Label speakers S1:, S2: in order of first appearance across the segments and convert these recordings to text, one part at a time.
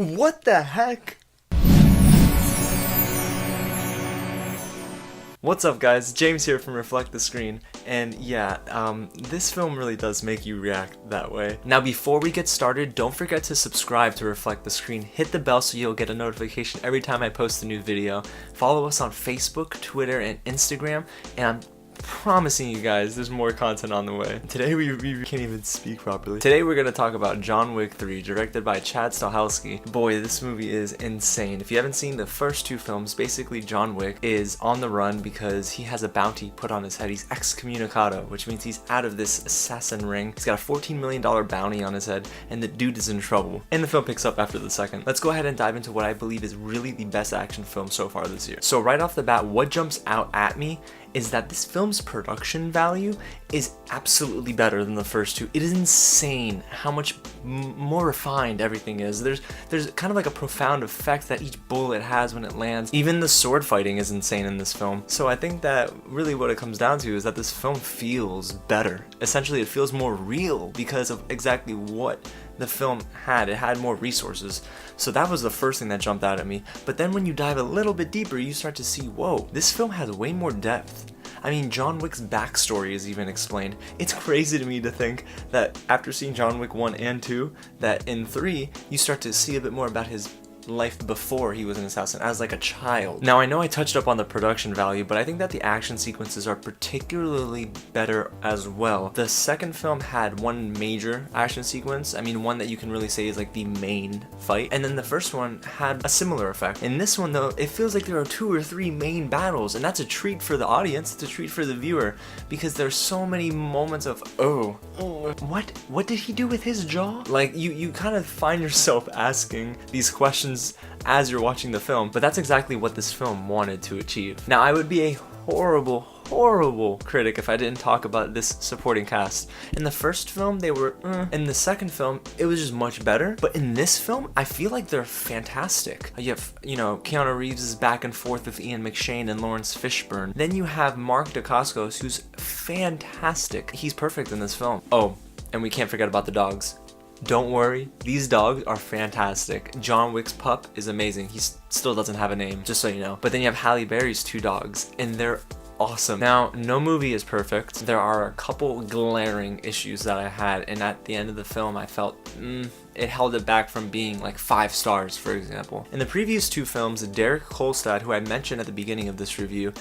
S1: What the heck? What's up guys, James here from Reflect the Screen, and yeah, this film really does make you react that way. Now before we get started, don't forget to subscribe to Reflect the Screen, hit the bell so you'll get a notification every time I post a new video, follow us on Facebook, Twitter, and Instagram, and I'm promising you guys there's more content on the way. Today we can't even speak properly. Today we're going to talk about John Wick 3, directed by Stahelski. Boy, this movie is insane. If you haven't seen the first two films, basically John Wick is on the run because he has a bounty put on his head. He's excommunicado, which means he's out of this assassin ring. He's got a $14 million bounty on his head, and the dude is in trouble. And the film picks up after the second. Let's go ahead and dive into what I believe is really the best action film so far this year. So right off the bat, what jumps out at me is that this film's production value is absolutely better than the first two. It is insane how much more refined everything is. There's kind of like a profound effect that each bullet has when it lands. Even the sword fighting is insane in this film. So I think that really what it comes down to is that this film feels better. Essentially, it feels more real because of exactly what the film had. It had more resources. So that was the first thing that jumped out at me. But then when you dive a little bit deeper, you start to see, whoa, this film has way more depth. I mean, John Wick's backstory is even explained. It's crazy to me to think that after seeing John Wick 1 and 2, that in 3, you start to see a bit more about his life before he was an assassin, as like a child. Now I know I touched up on the production value, but I think that the action sequences are particularly better as well. The second film had one major action sequence, I mean one that you can really say is like the main fight, and then the first one had a similar effect. In this one though, it feels like there are 2 or 3 main battles, and that's a treat for the audience, it's a treat for the viewer, because there's so many moments of, oh, what did he do with his jaw? Like you kind of find yourself asking these questions as you're watching the film, but that's exactly what this film wanted to achieve. Now I would be a horrible critic if I didn't talk about this supporting cast. In the first film they were in the second film it was just much better, but in this film I feel like they're fantastic. You have, Keanu Reeves is back and forth with Ian McShane and Lawrence Fishburne. Then you have Mark Dacascos, who's fantastic. He's perfect in this film. Oh, and we can't forget about the dogs. Don't worry, these dogs are fantastic. John Wick's pup is amazing. He still doesn't have a name, just so you know. But then you have Halle Berry's 2 dogs, and they're awesome. Now, no movie is perfect. There are a couple glaring issues that I had, and at the end of the film, I felt, it held it back from being like 5 stars, for example. In the previous 2 films, Derek Kolstad, who I mentioned at the beginning of this review,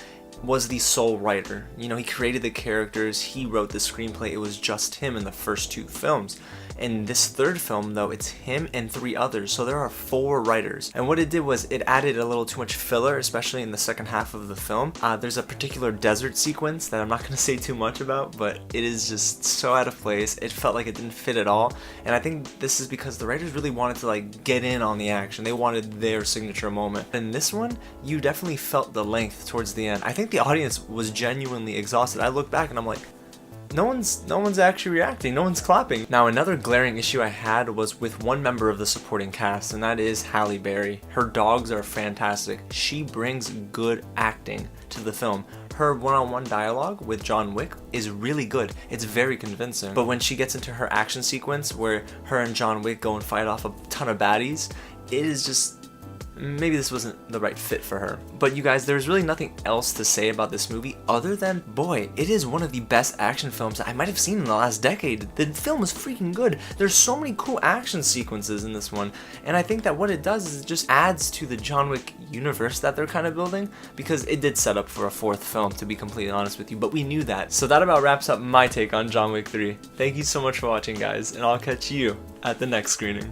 S1: was the sole writer. He created the characters, he wrote the screenplay, it was just him in the first 2 films. In this third film though, it's him and 3 others, so there are 4 writers. And what it did was it added a little too much filler, especially in the second half of the film. There's a particular desert sequence that I'm not going to say too much about, but it is just so out of place. It felt like it didn't fit at all, and I think this is because the writers really wanted to like get in on the action. They wanted their signature moment. In this one, you definitely felt the length towards the end. I think the audience was genuinely exhausted. I look back and I'm like, no one's actually reacting, no one's clapping. Now another glaring issue I had was with one member of the supporting cast, and that is Halle Berry. Her dogs are fantastic. She brings good acting to the film. Her one-on-one dialogue with John Wick is really good. It's very convincing. But when she gets into her action sequence where her and John Wick go and fight off a ton of baddies, it is just, maybe this wasn't the right fit for her. But you guys, there's really nothing else to say about this movie other than, boy, it is one of the best action films I might have seen in the last decade. The film is freaking good. There's so many cool action sequences in this one, and I think that what it does is it just adds to the John Wick universe that they're kind of building, because it did set up for a 4th film, to be completely honest with you, but we knew that. So that about wraps up my take on John Wick 3. Thank you so much for watching, guys, and I'll catch you at the next screening.